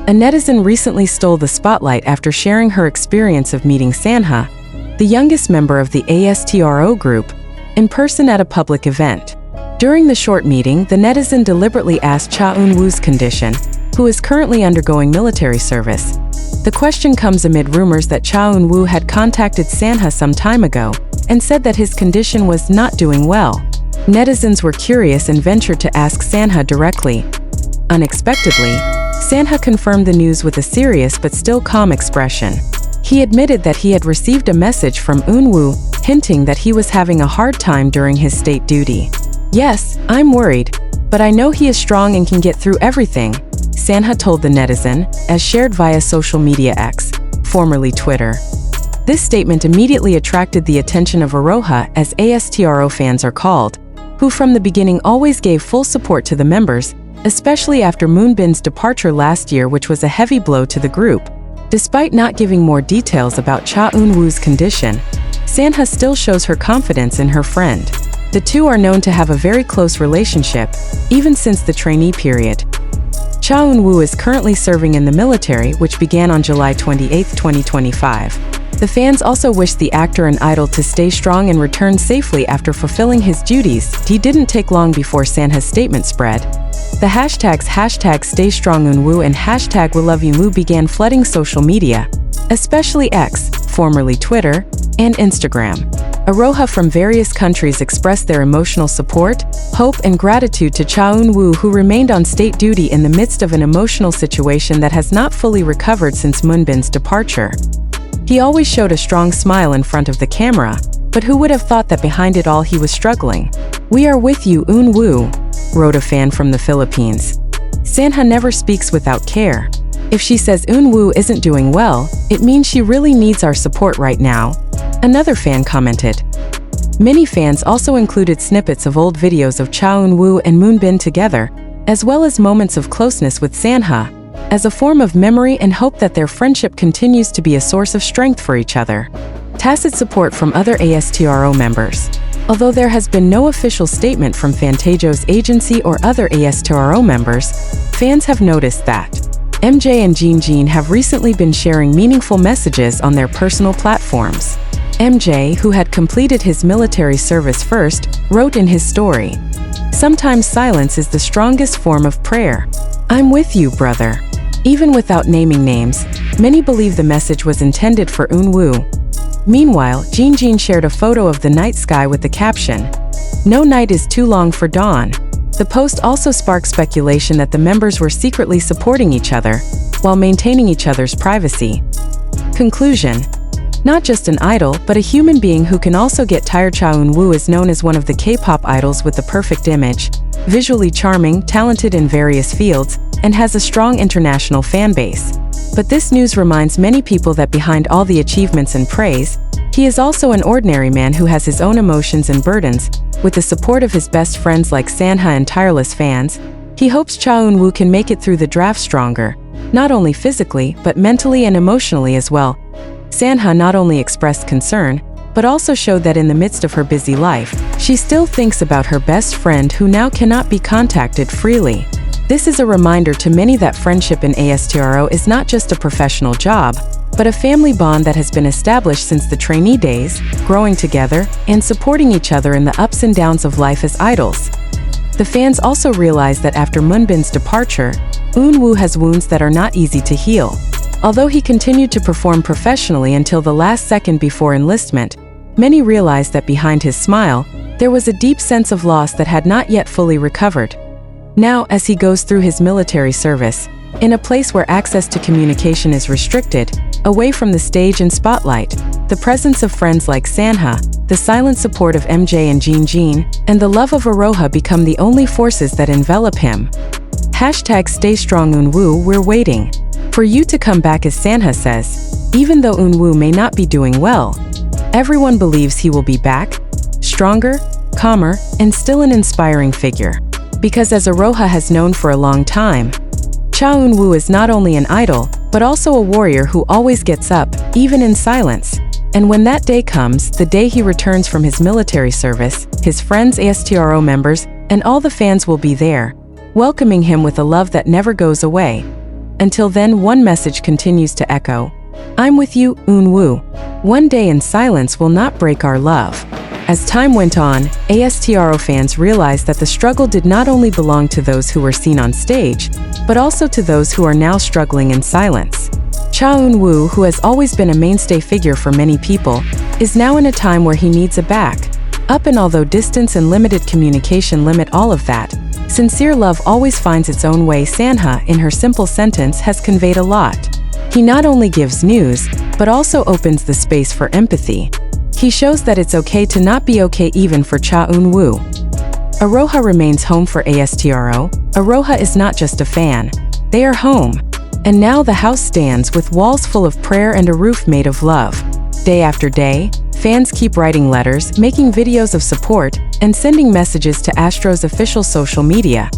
A netizen recently stole the spotlight after sharing her experience of meeting Sanha, the youngest member of the ASTRO group, in person at a public event. During the short meeting, the netizen deliberately asked Cha Eun-woo's condition, who is currently undergoing military service. The question comes amid rumors that Cha Eun-woo had contacted Sanha some time ago and said that his condition was not doing well. Netizens were curious and ventured to ask Sanha directly. Unexpectedly, Sanha confirmed the news with a serious but still calm expression. He admitted that he had received a message from Eun-woo, hinting that he was having a hard time during his state duty. "Yes, I'm worried, but I know he is strong and can get through everything," Sanha told the netizen, as shared via social media X, formerly Twitter. This statement immediately attracted the attention of Aroha, as ASTRO fans are called, who from the beginning always gave full support to the members, especially after Moonbin's departure last year, which was a heavy blow to the group. Despite not giving more details about Cha Eun-woo's condition, Sanha still shows her confidence in her friend. The two are known to have a very close relationship, even since the trainee period. Cha Eun-woo is currently serving in the military, which began on July 28, 2025. The fans also wish the actor and idol to stay strong and return safely after fulfilling his duties. It didn't take long before Sanha's statement spread. The hashtags #StayStrongEunwoo and #WeLoveEunwoo began flooding social media, especially X, formerly Twitter, and Instagram. Aroha from various countries expressed their emotional support, hope, and gratitude to Cha Eun-woo, who remained on state duty in the midst of an emotional situation that has not fully recovered since Moonbin's departure. He always showed a strong smile in front of the camera, but who would have thought that behind it all he was struggling? "We are with you, Eun-woo," wrote a fan from the Philippines. Sanha never speaks without care. If she says Eun-woo isn't doing well, it means she really needs our support right now, another fan commented. Many fans also included snippets of old videos of Cha Eun-woo and Moonbin together, as well as moments of closeness with Sanha, as a form of memory and hope that their friendship continues to be a source of strength for each other. Tacit support from other ASTRO members. Although there has been no official statement from Fantajo's agency or other ASTRO members, fans have noticed that MJ and Jin have recently been sharing meaningful messages on their personal platforms. MJ, who had completed his military service first, wrote in his story, "Sometimes silence is the strongest form of prayer. I'm with you, brother." Even without naming names, many believe the message was intended for Eun-woo. Meanwhile, Jin shared a photo of the night sky with the caption, "No night is too long for dawn." The post also sparked speculation that the members were secretly supporting each other, while maintaining each other's privacy. Conclusion: not just an idol, but a human being who can also get tired. Cha Eun-woo is known as one of the K-pop idols with the perfect image, visually charming, talented in various fields, and has a strong international fan base. But this news reminds many people that behind all the achievements and praise, he is also an ordinary man who has his own emotions and burdens. With the support of his best friends like Sanha and tireless fans, he hopes Cha Eun-woo can make it through the draft stronger, not only physically, but mentally and emotionally as well. Sanha not only expressed concern, but also showed that in the midst of her busy life, she still thinks about her best friend who now cannot be contacted freely. This is a reminder to many that friendship in ASTRO is not just a professional job, but a family bond that has been established since the trainee days, growing together and supporting each other in the ups and downs of life as idols. The fans also realize that after Moonbin's departure, Eun-woo has wounds that are not easy to heal. Although he continued to perform professionally until the last second before enlistment, many realized that behind his smile, there was a deep sense of loss that had not yet fully recovered. Now, as he goes through his military service, in a place where access to communication is restricted, away from the stage and spotlight, the presence of friends like Sanha, the silent support of MJ and Jin, and the love of Aroha become the only forces that envelop him. #StayStrongEunwoo, we're waiting for you to come back, as Sanha says. Even though Eun-woo may not be doing well, everyone believes he will be back, stronger, calmer, and still an inspiring figure. Because as Aroha has known for a long time, Cha Eun-woo is not only an idol, but also a warrior who always gets up, even in silence. And when that day comes, the day he returns from his military service, his friends, ASTRO members, and all the fans will be there, welcoming him with a love that never goes away. Until then, one message continues to echo. I'm with you, Eunwoo. One day in silence will not break our love. As time went on, ASTRO fans realized that the struggle did not only belong to those who were seen on stage, but also to those who are now struggling in silence. Cha Eun-woo, who has always been a mainstay figure for many people, is now in a time where he needs a back up, and although distance and limited communication limit all of that, sincere love always finds its own way. Sanha, in her simple sentence, has conveyed a lot. He not only gives news, but also opens the space for empathy. He shows that it's okay to not be okay, even for Cha Eun-woo. Aroha remains home for ASTRO. Aroha is not just a fan. They are home. And now the house stands with walls full of prayer and a roof made of love. Day after day, fans keep writing letters, making videos of support, and sending messages to ASTRO's official social media.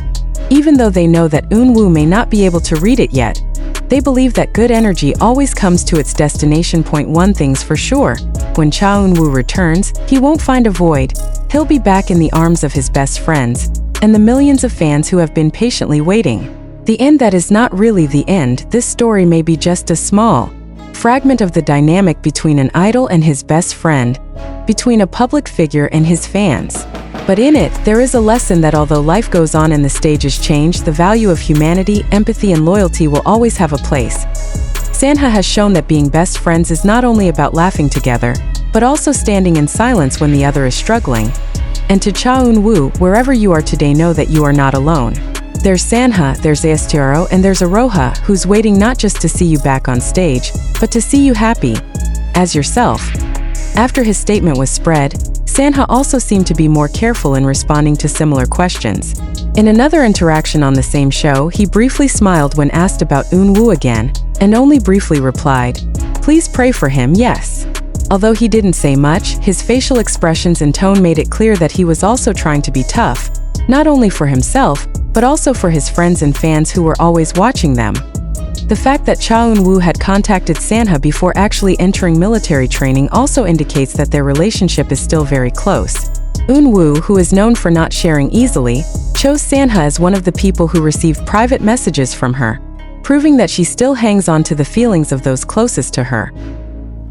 Even though they know that Eunwoo may not be able to read it yet, they believe that good energy always comes to its destination. One thing's for sure, when Cha Eun-woo returns, he won't find a void. He'll be back in the arms of his best friends, and the millions of fans who have been patiently waiting. The end that is not really the end. This story may be just a small fragment of the dynamic between an idol and his best friend, between a public figure and his fans. But in it, there is a lesson that although life goes on and the stages change, the value of humanity, empathy, and loyalty will always have a place. Sanha has shown that being best friends is not only about laughing together, but also standing in silence when the other is struggling. And to Cha Eun-woo, wherever you are today, know that you are not alone. There's Sanha, there's ASTRO, and there's Aroha, who's waiting not just to see you back on stage, but to see you happy as yourself. After his statement was spread, Sanha also seemed to be more careful in responding to similar questions. In another interaction on the same show, he briefly smiled when asked about Eunwoo again, and only briefly replied, "Please pray for him, yes." Although he didn't say much, his facial expressions and tone made it clear that he was also trying to be tough, not only for himself, but also for his friends and fans who were always watching them. The fact that Cha Eun-woo had contacted Sanha before actually entering military training also indicates that their relationship is still very close. Eunwoo, who is known for not sharing easily, chose Sanha as one of the people who received private messages from her, proving that she still hangs on to the feelings of those closest to her.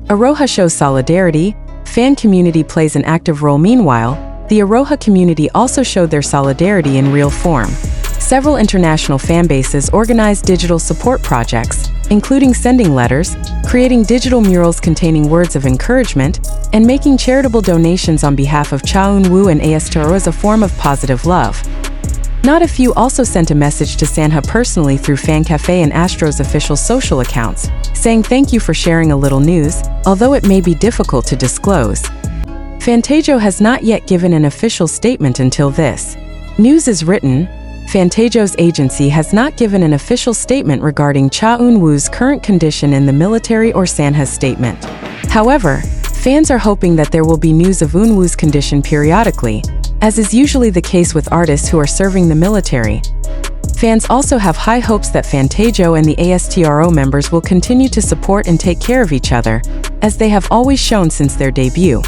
Aroha shows solidarity. Fan community plays an active role. Meanwhile, the Aroha community also showed their solidarity in real form. Several international fan bases organized digital support projects, including sending letters, creating digital murals containing words of encouragement, and making charitable donations on behalf of Cha Eun-woo and ASTRO as a form of positive love. Not a few also sent a message to Sanha personally through Fan Cafe and ASTRO's official social accounts, saying thank you for sharing a little news, although it may be difficult to disclose. Fantajo has not yet given an official statement until this news is written. Fantajo's agency has not given an official statement regarding Cha Eun-woo's current condition in the military or Sanha's statement. However, fans are hoping that there will be news of Eunwoo's condition periodically, as is usually the case with artists who are serving the military. Fans also have high hopes that Fantajo and the ASTRO members will continue to support and take care of each other, as they have always shown since their debut.